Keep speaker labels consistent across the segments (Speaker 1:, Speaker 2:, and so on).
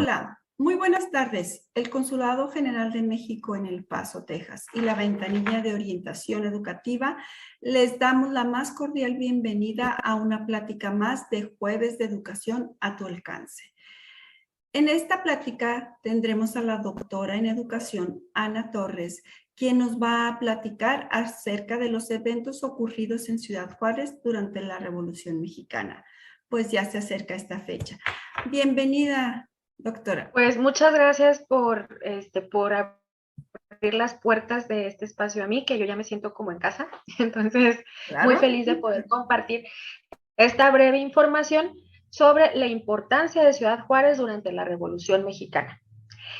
Speaker 1: Hola, muy buenas tardes. El Consulado General de México en El Paso, Texas, y la Ventanilla de Orientación Educativa les damos la más cordial bienvenida a una plática más de Jueves de Educación a tu alcance. En esta plática tendremos a la doctora en Educación, Ana Torres, quien nos va a platicar acerca de los eventos ocurridos en Ciudad Juárez durante la Revolución Mexicana, pues ya se acerca esta fecha. Bienvenida, doctora.
Speaker 2: Pues muchas gracias por abrir las puertas de este espacio a mí, que yo ya me siento como en casa. Entonces,
Speaker 1: Claro.
Speaker 2: muy feliz de poder compartir esta breve información sobre la importancia de Ciudad Juárez durante la Revolución Mexicana.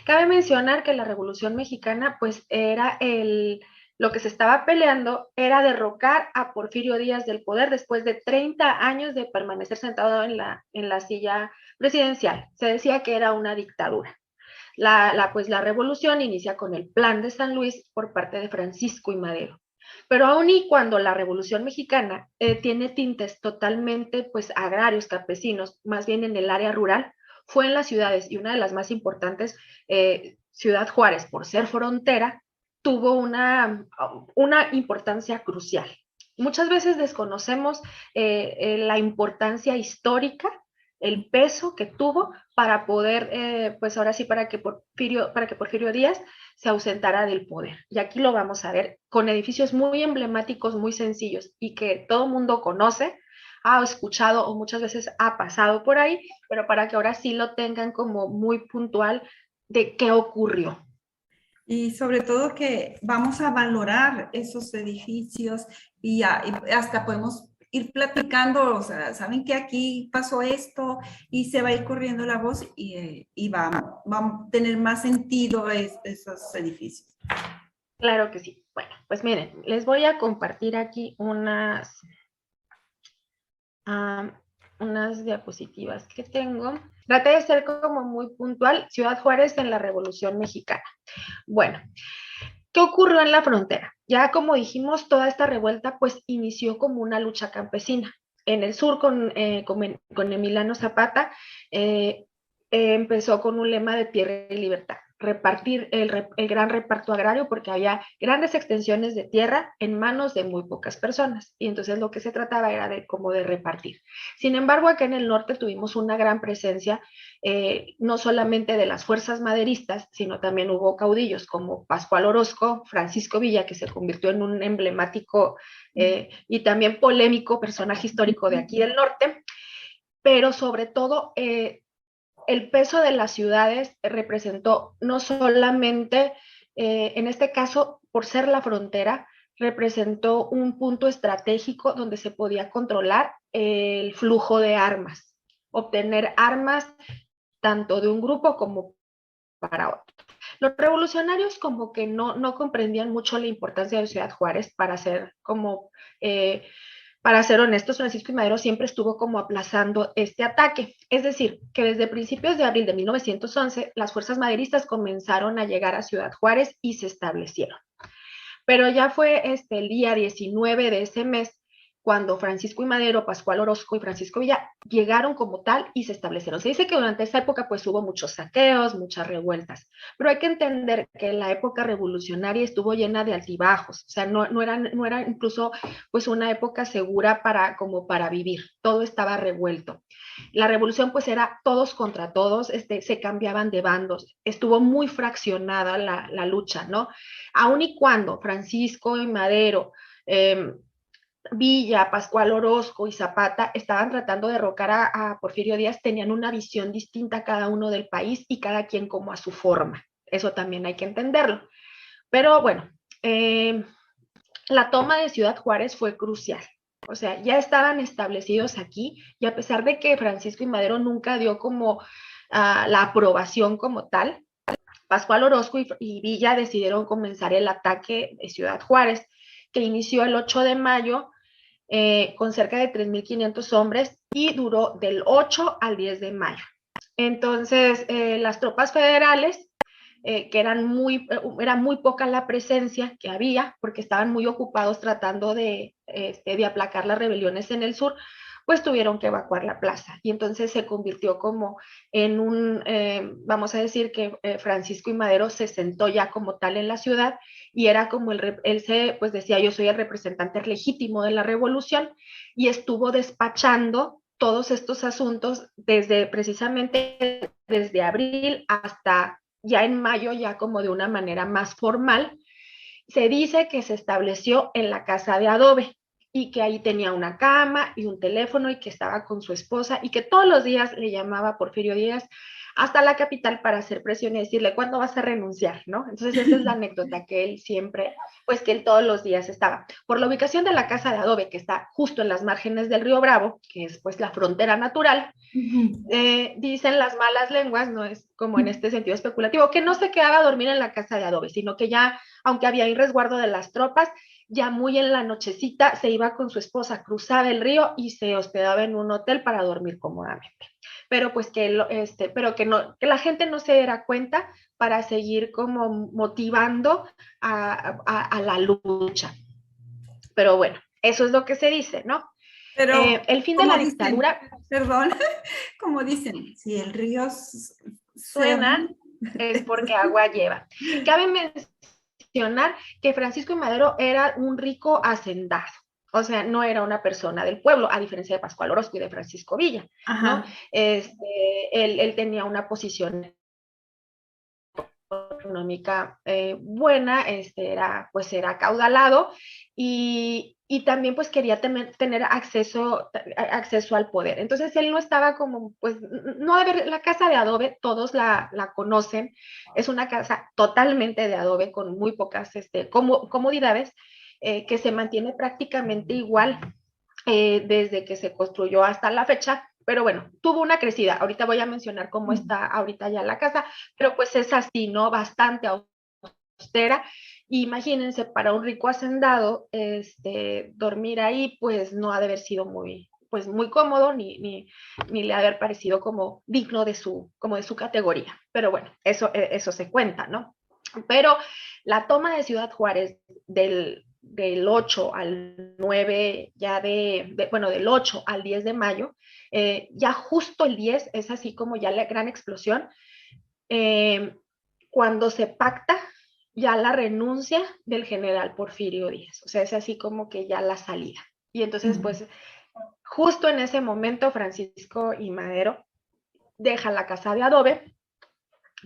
Speaker 2: Cabe mencionar que la Revolución Mexicana, pues lo que se estaba peleando era derrocar a Porfirio Díaz del poder después de 30 años de permanecer sentado en la silla presidencial. Se decía que era una dictadura. Pues la revolución inicia con el Plan de San Luis por parte de Francisco y Madero. Pero aún y cuando la Revolución Mexicana tiene tintes totalmente pues agrarios, campesinos, más bien en el área rural, fue en las ciudades, y una de las más importantes, Ciudad Juárez, por ser frontera, tuvo una importancia crucial. Muchas veces desconocemos la importancia histórica, el peso que tuvo para poder, pues ahora sí, para que Porfirio Díaz se ausentara del poder. Y aquí lo vamos a ver con edificios muy emblemáticos, muy sencillos, y que todo mundo conoce, ha escuchado o muchas veces ha pasado por ahí, pero para que ahora sí lo tengan como muy puntual de qué ocurrió.
Speaker 1: Y sobre todo que vamos a valorar esos edificios y hasta podemos ir platicando, o sea, saben que aquí pasó esto y se va a ir corriendo la voz y va a tener más sentido esos edificios.
Speaker 2: Claro que sí. Bueno, pues miren, les voy a compartir aquí unas diapositivas que tengo. Traté de ser como muy puntual. Ciudad Juárez en la Revolución Mexicana. Bueno, ¿qué ocurrió en la frontera? Ya como dijimos, toda esta revuelta pues inició como una lucha campesina. En el sur con Emiliano Zapata empezó con un lema de tierra y libertad, repartir el gran reparto agrario, porque había grandes extensiones de tierra en manos de muy pocas personas, y entonces lo que se trataba era como de repartir. Sin embargo, acá en el norte tuvimos una gran presencia, no solamente de las fuerzas maderistas, sino también hubo caudillos como Pascual Orozco, Francisco Villa, que se convirtió en un emblemático y también polémico personaje histórico de aquí del norte, pero sobre todo el peso de las ciudades representó no solamente, en este caso, por ser la frontera, representó un punto estratégico donde se podía controlar el flujo de armas, obtener armas tanto de un grupo como para otro. Los revolucionarios como que no comprendían mucho la importancia de Ciudad Juárez para ser honestos, Francisco y Madero siempre estuvo como aplazando este ataque. Es decir, que desde principios de abril de 1911, las fuerzas maderistas comenzaron a llegar a Ciudad Juárez y se establecieron. Pero ya fue el día 19 de ese mes cuando Francisco y Madero, Pascual Orozco y Francisco Villa llegaron como tal y se establecieron. Se dice que durante esa época pues hubo muchos saqueos, muchas revueltas, pero hay que entender que la época revolucionaria estuvo llena de altibajos, o sea, no era incluso pues una época segura como para vivir, todo estaba revuelto. La revolución pues era todos contra todos, se cambiaban de bandos, estuvo muy fraccionada la lucha, ¿no? Aun y cuando Francisco y Madero, Villa, Pascual Orozco y Zapata estaban tratando de derrocar a Porfirio Díaz, tenían una visión distinta cada uno del país y cada quien como a su forma. Eso también hay que entenderlo. Pero bueno, la toma de Ciudad Juárez fue crucial. O sea, ya estaban establecidos aquí y a pesar de que Francisco y Madero nunca dio como la aprobación como tal, Pascual Orozco y Villa decidieron comenzar el ataque de Ciudad Juárez, que inició el 8 de mayo con cerca de 3.500 hombres y duró del 8 al 10 de mayo. Entonces, las tropas federales, que era muy poca la presencia que había, porque estaban muy ocupados tratando de aplacar las rebeliones en el sur, pues tuvieron que evacuar la plaza. Y entonces se convirtió como en un, vamos a decir que Francisco I. Madero se sentó ya como tal en la ciudad y era como él se, pues decía, yo soy el representante legítimo de la revolución, y estuvo despachando todos estos asuntos desde precisamente desde abril hasta ya en mayo, ya como de una manera más formal. Se dice que se estableció en la casa de adobe y que ahí tenía una cama y un teléfono y que estaba con su esposa y que todos los días le llamaba Porfirio Díaz hasta la capital para hacer presión y decirle, ¿cuándo vas a renunciar? ¿No? Entonces esa es la anécdota, que él siempre, pues que él todos los días estaba. Por la ubicación de la casa de adobe, que está justo en las márgenes del río Bravo, que es pues la frontera natural, dicen las malas lenguas, no es como en este sentido especulativo, que no se quedaba a dormir en la casa de adobe, sino que ya, aunque había ahí resguardo de las tropas, ya muy en la nochecita se iba con su esposa, cruzaba el río y se hospedaba en un hotel para dormir cómodamente. Pero pues pero que no, que la gente no se diera cuenta para seguir como motivando a la lucha. Pero bueno, eso es lo que se dice, ¿no?
Speaker 1: Pero,
Speaker 2: El fin de
Speaker 1: como
Speaker 2: la
Speaker 1: dicen,
Speaker 2: dictadura,
Speaker 1: perdón, como dicen, si el río
Speaker 2: suena es porque agua lleva. Cabe mencionar que Francisco I. Madero era un rico hacendado, o sea, no era una persona del pueblo, a diferencia de Pascual Orozco y de Francisco Villa, ¿no?
Speaker 1: Ajá.
Speaker 2: Él tenía una posición económica buena, pues era acaudalado y también pues quería tener acceso al poder. Entonces él no estaba como, pues, no de ver la casa de adobe, todos la conocen, es una casa totalmente de adobe con muy pocas comodidades, que se mantiene prácticamente igual desde que se construyó hasta la fecha, pero bueno, tuvo una crecida. Ahorita voy a mencionar cómo está ahorita ya la casa, pero pues es así, ¿no? Bastante austera. Imagínense, para un rico hacendado, dormir ahí, pues no ha de haber sido pues muy cómodo, ni le ha de haber parecido como digno como de su categoría. Pero bueno, eso se cuenta, ¿no? Pero la toma de Ciudad Juárez del 8 al 9, ya bueno, del 8 al 10 de mayo, ya justo el 10 es así como ya la gran explosión, cuando se pacta ya la renuncia del general Porfirio Díaz, o sea, es así como que ya la salida. Y entonces, pues, justo en ese momento, Francisco I. Madero deja la casa de adobe,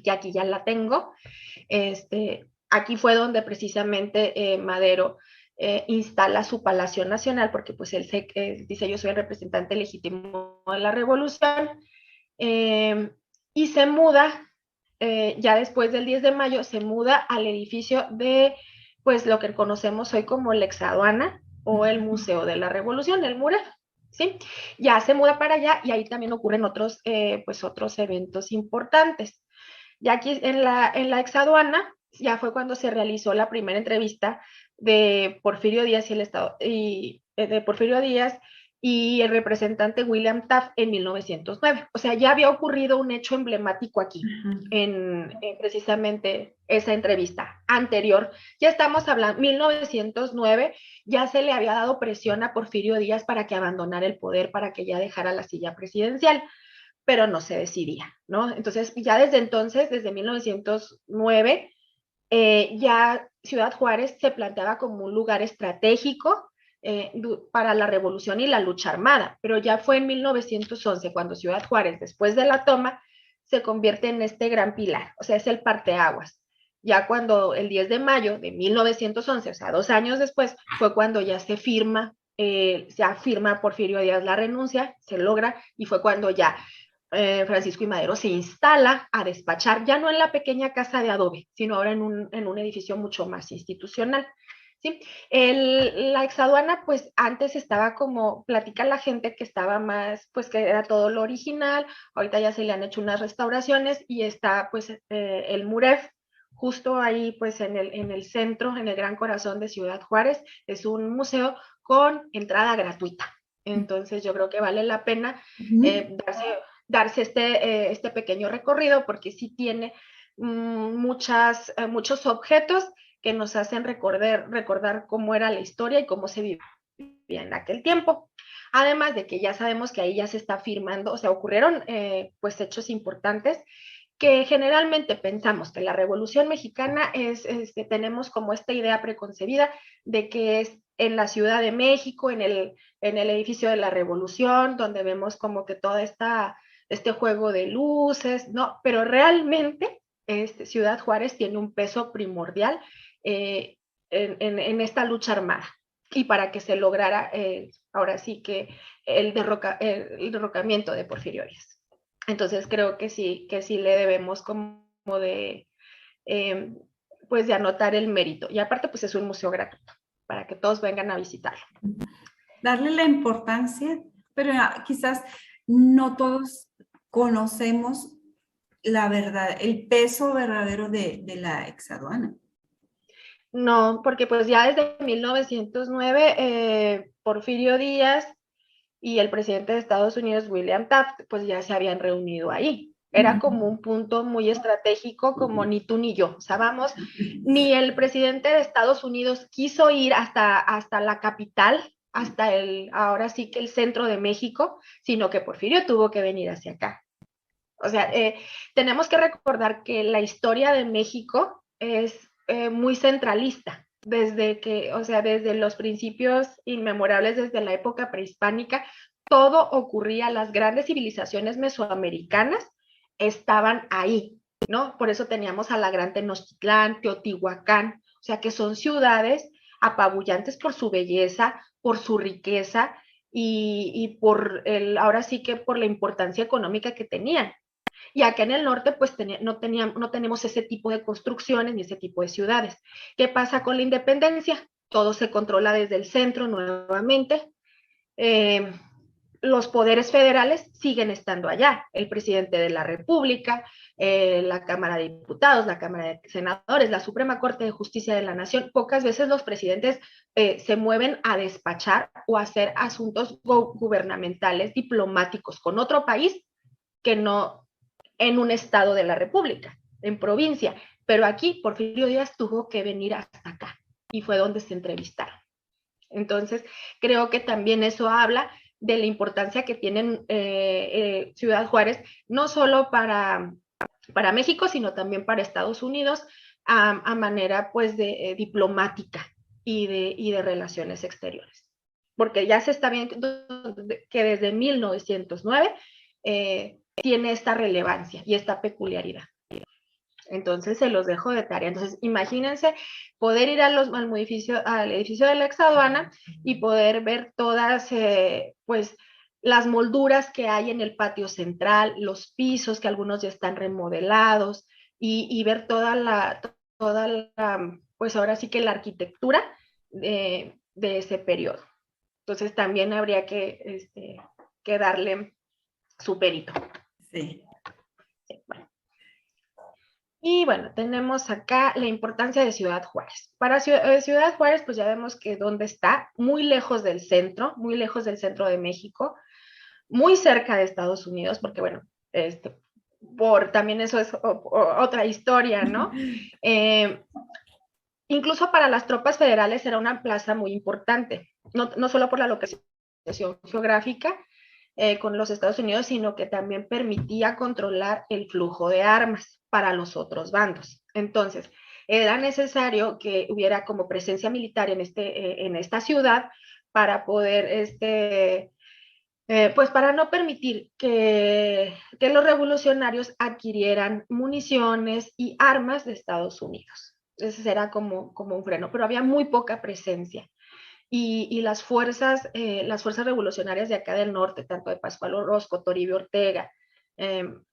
Speaker 2: que aquí ya la tengo. Aquí fue donde precisamente Madero instala su Palacio Nacional, porque pues él dice, yo soy el representante legítimo de la revolución, y se muda, ya después del 10 de mayo, se muda al edificio de, pues lo que conocemos hoy como la Exaduana o el Museo de la Revolución, el mural. ¿Sí? Ya se muda para allá y ahí también ocurren otros eventos importantes. Ya aquí en la exaduana, ya fue cuando se realizó la primera entrevista de Porfirio Díaz y el Estado, de Porfirio Díaz y el representante William Taft en 1909. O sea, ya había ocurrido un hecho emblemático aquí, en precisamente esa entrevista anterior. Ya estamos hablando, 1909, ya se le había dado presión a Porfirio Díaz para que abandonara el poder, para que ya dejara la silla presidencial, pero no se decidía, ¿no? Entonces, ya desde entonces, desde 1909, ya Ciudad Juárez se planteaba como un lugar estratégico para la revolución y la lucha armada, pero ya fue en 1911 cuando Ciudad Juárez, después de la toma, se convierte en este gran pilar, o sea, es el parteaguas. Ya cuando el 10 de mayo de 1911, o sea, 2 años después, fue cuando ya se afirma Porfirio Díaz la renuncia, se logra, y fue cuando ya Francisco I. Madero se instala a despachar, ya no en la pequeña casa de adobe, sino ahora en un edificio mucho más institucional. ¿Sí? La exaduana, pues antes estaba como, platica la gente que estaba más, pues que era todo lo original, ahorita ya se le han hecho unas restauraciones y está pues el MUREF, justo ahí pues en el centro, en el gran corazón de Ciudad Juárez, es un museo con entrada gratuita. Entonces yo creo que vale la pena darse este pequeño recorrido, porque sí tiene muchos objetos que nos hacen recordar cómo era la historia y cómo se vivía en aquel tiempo. Además de que ya sabemos que ahí ya se está firmando, o sea, ocurrieron pues hechos importantes que generalmente pensamos que la Revolución Mexicana tenemos como esta idea preconcebida de que es en la Ciudad de México, en el edificio de la Revolución, donde vemos como que todo este juego de luces, ¿no? Pero realmente Ciudad Juárez tiene un peso primordial en esta lucha armada y para que se lograra ahora sí que el derrocamiento de Porfirio Díaz. Entonces creo que sí le debemos como de, pues de anotar el mérito. Y aparte, pues es un museo gratuito para que todos vengan a visitarlo.
Speaker 1: Darle la importancia, pero quizás no todos conocemos la verdad, el peso verdadero de la exaduana.
Speaker 2: No, porque pues ya desde 1909, Porfirio Díaz y el presidente de Estados Unidos, William Taft, pues ya se habían reunido ahí. Era como un punto muy estratégico, como ni tú ni yo. O sea, vamos, ni el presidente de Estados Unidos quiso ir hasta la capital, hasta ahora sí que el centro de México, sino que Porfirio tuvo que venir hacia acá. O sea, tenemos que recordar que la historia de México es muy centralista, desde los principios inmemorables, desde la época prehispánica, todo ocurría, las grandes civilizaciones mesoamericanas estaban ahí, ¿no? Por eso teníamos a la Gran Tenochtitlán, Teotihuacán, o sea, que son ciudades apabullantes por su belleza, por su riqueza y ahora sí que por la importancia económica que tenían. Y acá en el norte, pues no tenemos ese tipo de construcciones ni ese tipo de ciudades. ¿Qué pasa con la independencia? Todo se controla desde el centro nuevamente. Los poderes federales siguen estando allá. El presidente de la República, la Cámara de Diputados, la Cámara de Senadores, la Suprema Corte de Justicia de la Nación. Pocas veces los presidentes se mueven a despachar o a hacer asuntos gubernamentales, diplomáticos con otro país que no en un estado de la República, en provincia. Pero aquí Porfirio Díaz tuvo que venir hasta acá y fue donde se entrevistaron. Entonces, creo que también eso habla de la importancia que tienen Ciudad Juárez, no solo para México, sino también para Estados Unidos, a manera pues de diplomática y de relaciones exteriores. Porque ya se está viendo que desde 1909 tiene esta relevancia y esta peculiaridad. Entonces se los dejo de tarea. Entonces imagínense poder ir al edificio de la exaduana y poder ver todas pues las molduras que hay en el patio central, los pisos que algunos ya están remodelados y ver toda la, pues ahora sí que la arquitectura de ese periodo. Entonces también habría que darle su perito.
Speaker 1: Sí.
Speaker 2: Sí, bueno. Y bueno, tenemos acá la importancia de Ciudad Juárez. Para Ciudad Juárez, pues ya vemos que dónde está, muy lejos del centro de México, muy cerca de Estados Unidos, porque bueno, también eso es otra historia, ¿no? Incluso para las tropas federales era una plaza muy importante, no solo por la locación geográfica con los Estados Unidos, sino que también permitía controlar el flujo de armas para los otros bandos. Entonces, era necesario que hubiera como presencia militar en esta ciudad para poder, pues para no permitir que los revolucionarios adquirieran municiones y armas de Estados Unidos. Ese era como un freno, pero había muy poca presencia. Y las fuerzas revolucionarias de acá del norte, tanto de Pascual Orozco, Toribio Ortega,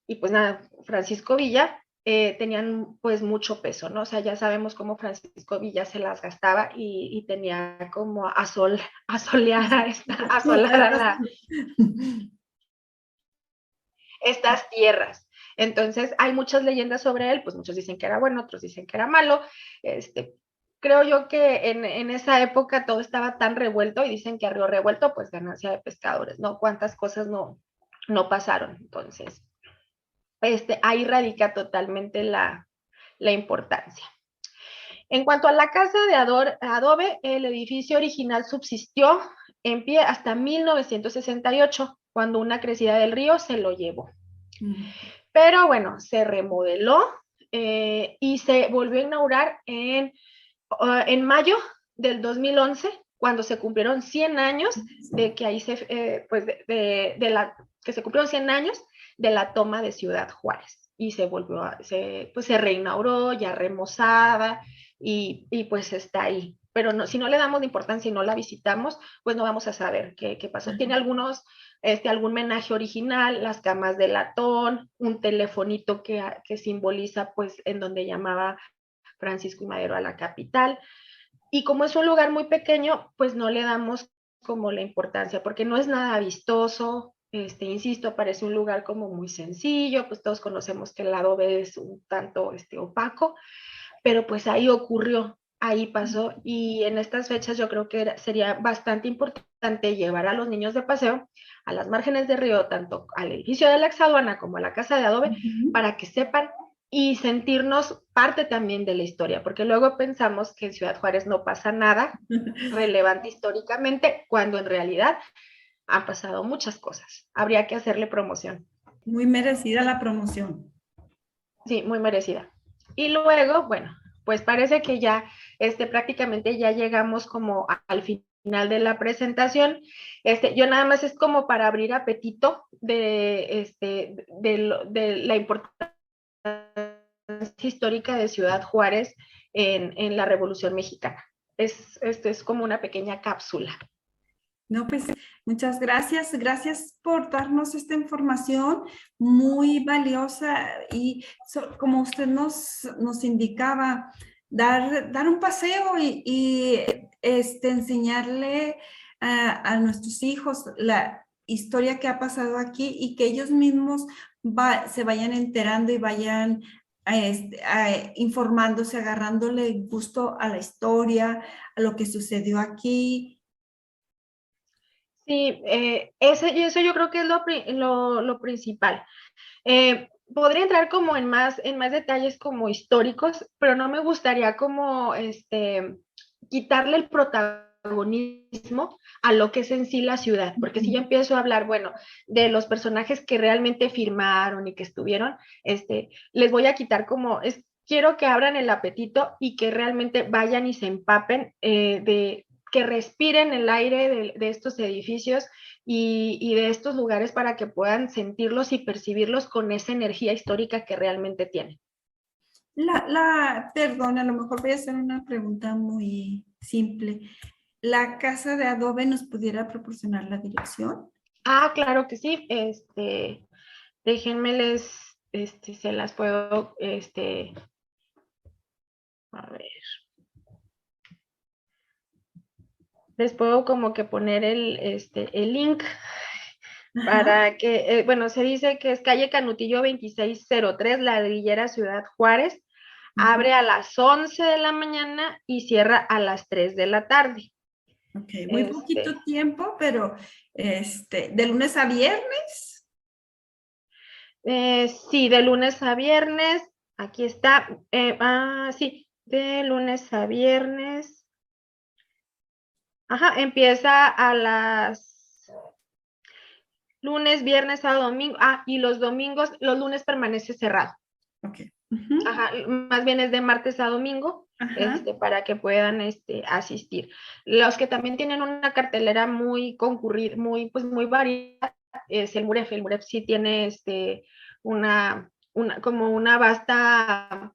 Speaker 2: y pues nada, Francisco Villa, tenían pues mucho peso, ¿no? O sea, ya sabemos cómo Francisco Villa se las gastaba y tenía como asoleada estas tierras. Entonces, hay muchas leyendas sobre él, pues muchos dicen que era bueno, otros dicen que era malo. Creo yo que en esa época todo estaba tan revuelto y dicen que a río revuelto, pues ganancia de pescadores, ¿no? Cuántas cosas no pasaron. Entonces, ahí radica totalmente la importancia. En cuanto a la casa de adobe, el edificio original subsistió en pie hasta 1968, cuando una crecida del río se lo llevó. Pero bueno, se remodeló y se volvió a inaugurar en mayo del 2011, cuando se cumplieron 100 años de que ahí pues que se cumplieron 100 años de la toma de Ciudad Juárez. Y se volvió pues se reinauguró, ya remozada, y pues está ahí. Pero no, si no le damos importancia y no la visitamos, pues no vamos a saber qué pasó. Tiene algún menaje original, las camas de latón, un telefonito que simboliza pues en donde llamaba Francisco y Madero a la capital. Y como es un lugar muy pequeño, pues no le damos como la importancia, porque no es nada vistoso. Insisto, parece un lugar como muy sencillo, pues todos conocemos que el adobe es un tanto opaco, pero pues ahí ocurrió, ahí pasó, y en estas fechas yo creo que sería bastante importante llevar a los niños de paseo a las márgenes del río, tanto al edificio de la Exaduana como a la casa de adobe, para que sepan y sentirnos parte también de la historia, porque luego pensamos que en Ciudad Juárez no pasa nada relevante históricamente, cuando en realidad han pasado muchas cosas. Habría que hacerle promoción.
Speaker 1: Muy merecida la promoción.
Speaker 2: Sí, muy merecida. Y luego, bueno, pues parece que ya prácticamente ya llegamos como al final de la presentación. Yo nada más es como para abrir apetito de la importancia histórica de Ciudad Juárez en la Revolución Mexicana. Esto es como una pequeña cápsula.
Speaker 1: No, pues muchas gracias. Gracias por darnos esta información muy valiosa y como usted nos indicaba, dar un paseo y enseñarle a nuestros hijos la historia que ha pasado aquí y que ellos mismos se vayan enterando y vayan informándose, agarrándole gusto a la historia, a lo que sucedió aquí.
Speaker 2: Sí, eso yo creo que es lo principal. Podría entrar como en más detalles como históricos, pero no me gustaría como quitarle el protagonismo a lo que es en sí la ciudad, porque si yo empiezo a hablar, bueno, de los personajes que realmente firmaron y que estuvieron, les voy a quitar quiero que abran el apetito y que realmente vayan y se empapen que respiren el aire de estos edificios y de estos lugares para que puedan sentirlos y percibirlos con esa energía histórica que realmente tienen.
Speaker 1: Perdón, a lo mejor voy a hacer una pregunta muy simple. ¿La casa de adobe nos pudiera proporcionar la dirección?
Speaker 2: Ah, claro que sí. Déjenme se las puedo, a ver. Les puedo como que poner el link. Ajá. Para que, bueno, se dice que es calle Canutillo 2603, Ladrillera, Ciudad Juárez. Abre a las 11 de la mañana y cierra a las 3 de la tarde.
Speaker 1: Ok, muy poquito tiempo, pero ¿de lunes a viernes?
Speaker 2: Sí, de lunes a viernes. Aquí está. Sí, de lunes a viernes. Ajá, empieza a las lunes, viernes a domingo. Y los lunes permanece cerrado.
Speaker 1: Ok.
Speaker 2: Ajá, más bien es de martes a domingo, para que puedan asistir. Los que también tienen una cartelera muy concurrida, muy variada, es el MUREF. El MUREF sí tiene como una vasta,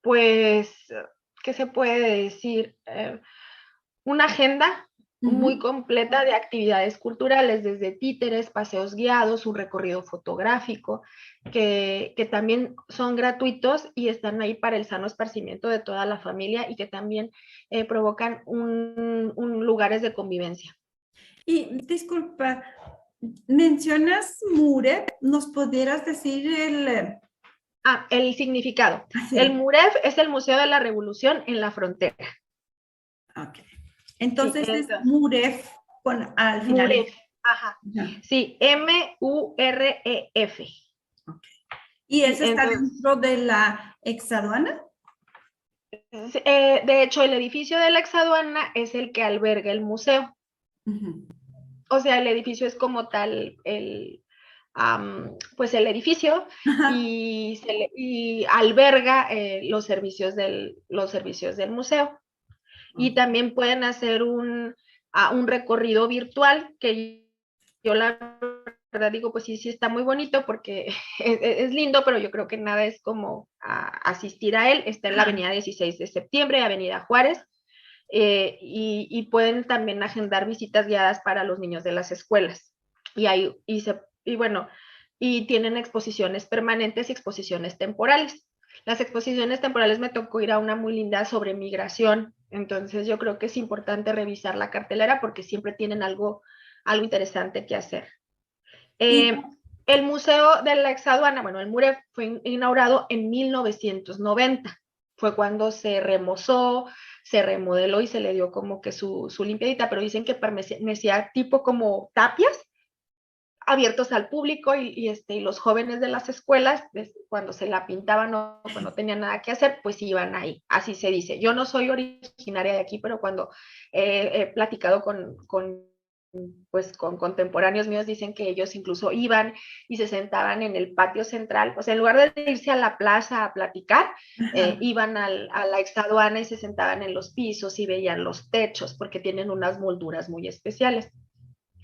Speaker 2: pues, ¿qué se puede decir? Una agenda muy completa de actividades culturales, desde títeres, paseos guiados, un recorrido fotográfico, que también son gratuitos y están ahí para el sano esparcimiento de toda la familia y que también provocan lugares de convivencia.
Speaker 1: Y disculpa, mencionas MUREF, ¿nos pudieras decir
Speaker 2: el significado? Sí. El MUREF es el Museo de la Revolución en la Frontera.
Speaker 1: Ok. Entonces es MUREF al final.
Speaker 2: MUREF, ajá. Sí, M-U-R-E-F.
Speaker 1: Okay. ¿Y eso está dentro de la Exaduana?
Speaker 2: De hecho, el edificio de la exaduana es el que alberga el museo. O sea, el edificio es como tal pues el edificio y alberga los servicios del museo. Y también pueden hacer un recorrido virtual que yo la verdad digo, pues sí, sí está muy bonito porque es lindo, pero yo creo que nada es como asistir a él. Está en la avenida 16 de septiembre, avenida Juárez, y pueden también agendar visitas guiadas para los niños de las escuelas. Y bueno, y tienen exposiciones permanentes y exposiciones temporales. Las exposiciones temporales me tocó ir a una muy linda sobre migración, entonces yo creo que es importante revisar la cartelera porque siempre tienen algo interesante que hacer. El Museo de la Exaduana, bueno, el MUREF fue inaugurado en 1990. Fue cuando se remozó, se remodeló y se le dio como que su limpiadita, pero dicen que permanecía tipo como tapias abiertos al público y los jóvenes de las escuelas, cuando se la pintaban o cuando no tenían nada que hacer, pues iban ahí, así se dice. Yo no soy originaria de aquí, pero cuando he platicado pues con contemporáneos míos, dicen que ellos incluso iban y se sentaban en el patio central, o sea, en lugar de irse a la plaza a platicar, iban a la exaduana y se sentaban en los pisos y veían los techos, porque tienen unas molduras muy especiales.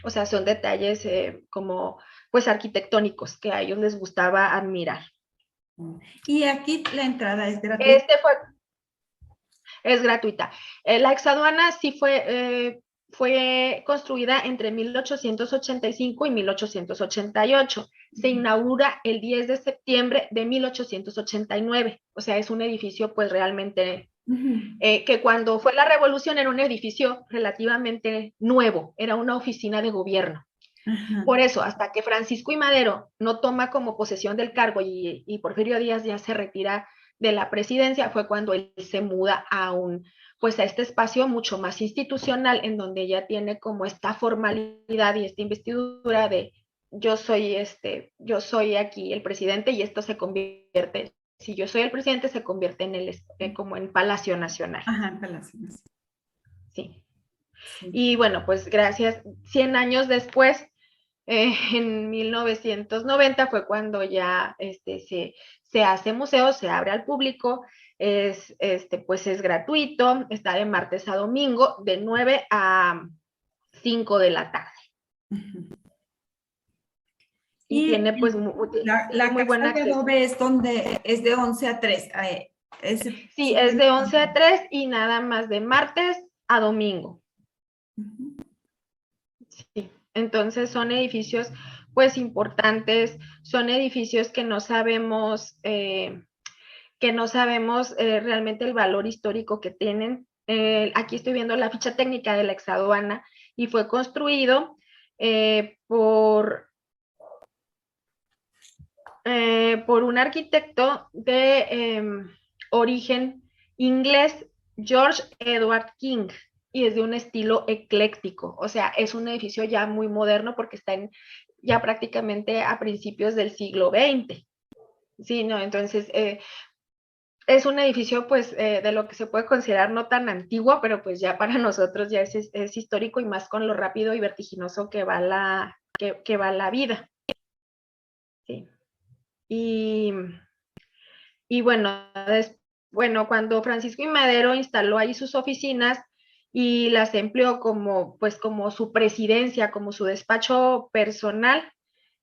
Speaker 2: O sea, son detalles como pues arquitectónicos que a ellos les gustaba admirar.
Speaker 1: Y aquí la entrada es gratuita.
Speaker 2: Es gratuita. La exaduana sí fue construida entre 1885 y 1888. Se inaugura el 10 de septiembre de 1889. O sea, es un edificio pues realmente que cuando fue la revolución era un edificio relativamente nuevo, era una oficina de gobierno. Por eso, hasta que Francisco I. Madero no toma como posesión del cargo y Porfirio Díaz ya se retira de la presidencia, fue cuando él se muda pues a este espacio mucho más institucional, en donde ya tiene como esta formalidad y esta investidura de yo soy aquí el presidente y esto se convierte, si yo soy el presidente, se convierte como en Palacio Nacional.
Speaker 1: Ajá, en Palacio Nacional.
Speaker 2: Sí. Y bueno, pues gracias, 100 años después, en 1990 fue cuando ya se hace museo, se abre al público, pues es gratuito, está de martes a domingo, de 9 a 5 de la tarde. Y tiene pues
Speaker 1: la
Speaker 2: muy buen
Speaker 1: casa de
Speaker 2: acceso.
Speaker 1: adobe es de 11 a 3.
Speaker 2: Sí, es de 11 a 3 y nada más de martes a domingo. Sí. Entonces son edificios pues importantes, son edificios que no sabemos realmente el valor histórico que tienen. Aquí estoy viendo la ficha técnica de la exaduana y fue construido por un arquitecto de origen inglés, George Edward King, y es de un estilo ecléctico, o sea, es un edificio ya muy moderno porque está ya prácticamente a principios del siglo XX. Sí, no, entonces es un edificio pues de lo que se puede considerar no tan antiguo, pero pues ya para nosotros ya es histórico y más con lo rápido y vertiginoso que va la vida. Sí. Y bueno, cuando Francisco I. Madero instaló ahí sus oficinas y las empleó pues como su presidencia, como su despacho personal,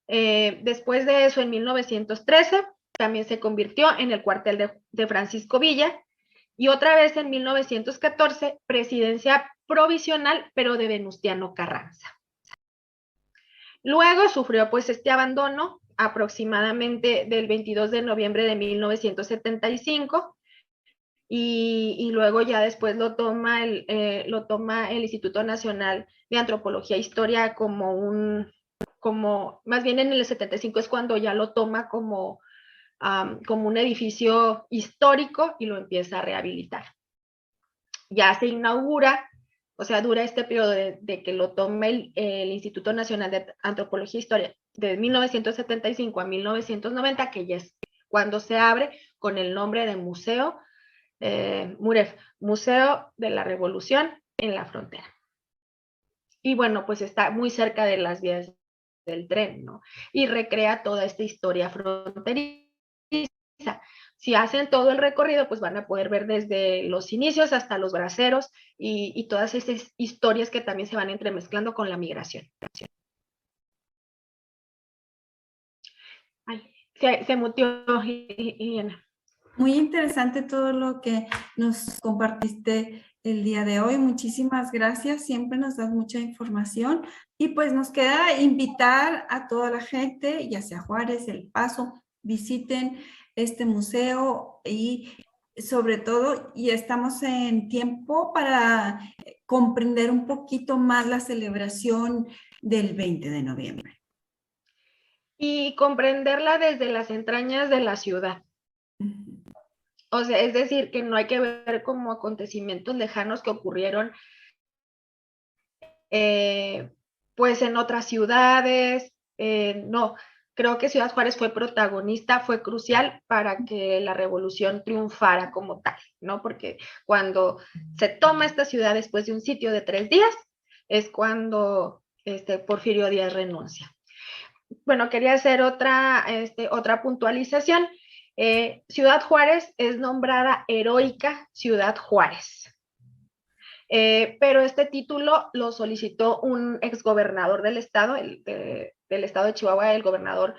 Speaker 2: después de eso, en 1913, también se convirtió en el cuartel de Francisco Villa y otra vez en 1914, presidencia provisional, pero de Venustiano Carranza. Luego sufrió pues este abandono aproximadamente del 22 de noviembre de 1975 y luego ya después lo toma el Instituto Nacional de Antropología e Historia más bien en el 75 es cuando ya lo toma como un edificio histórico y lo empieza a rehabilitar. Ya se inaugura, o sea, dura este periodo de que lo tome el Instituto Nacional de Antropología e Historia de 1975 a 1990, que ya es cuando se abre con el nombre de Museo MUREF, Museo de la Revolución en la Frontera. Y bueno, pues está muy cerca de las vías del tren, ¿no? Y recrea toda esta historia fronteriza. Si hacen todo el recorrido, pues van a poder ver desde los inicios hasta los braceros y todas esas historias que también se van entremezclando con la migración. Ay, se muteó, Liliana.
Speaker 1: Muy interesante todo lo que nos compartiste el día de hoy. Muchísimas gracias. Siempre nos das mucha información. Y pues nos queda invitar a toda la gente, ya sea Juárez, El Paso, visiten este museo y sobre todo, y estamos en tiempo para comprender un poquito más la celebración del 20 de noviembre.
Speaker 2: Y comprenderla desde las entrañas de la ciudad. O sea, es decir, que no hay que ver como acontecimientos lejanos que ocurrieron pues en otras ciudades. No, creo que Ciudad Juárez fue protagonista, fue crucial para que la revolución triunfara como tal, ¿no? Porque cuando se toma esta ciudad después de un sitio de 3 días, es cuando Porfirio Díaz renuncia. Bueno, quería hacer otra puntualización. Ciudad Juárez es nombrada heroica Ciudad Juárez. Pero este título lo solicitó un exgobernador del estado, del estado de Chihuahua, el gobernador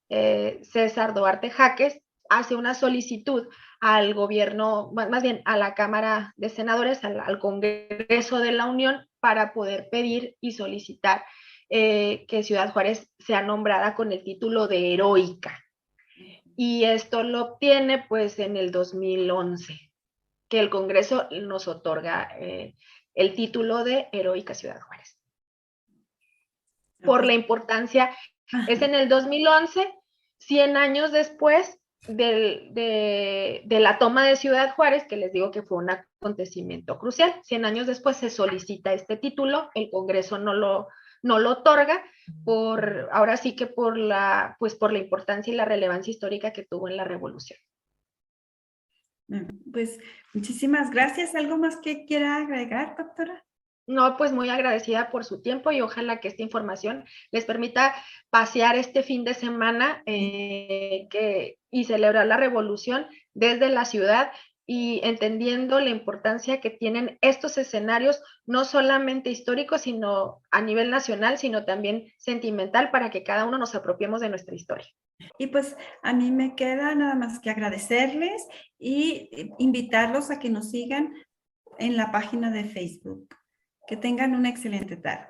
Speaker 2: César Duarte Jaques, hace una solicitud al gobierno, más bien a la Cámara de Senadores, al Congreso de la Unión, para poder pedir y solicitar que Ciudad Juárez sea nombrada con el título de heroica. Y esto lo obtiene pues en el 2011, que el Congreso nos otorga el título de heroica Ciudad Juárez. Por la importancia, es en el 2011, 100 años después de la toma de Ciudad Juárez, que les digo que fue un acontecimiento crucial. 100 años después se solicita este título, el Congreso no lo otorga, ahora sí que por la importancia y la relevancia histórica que tuvo en la revolución.
Speaker 1: Pues muchísimas gracias. ¿Algo más que quiera agregar, doctora?
Speaker 2: No, pues muy agradecida por su tiempo y ojalá que esta información les permita pasear este fin de semana y celebrar la revolución desde la ciudad y entendiendo la importancia que tienen estos escenarios, no solamente históricos, sino a nivel nacional, sino también sentimental, para que cada uno nos apropiemos de nuestra historia.
Speaker 1: Y pues a mí me queda nada más que agradecerles y invitarlos a que nos sigan en la página de Facebook. Que tengan una excelente tarde.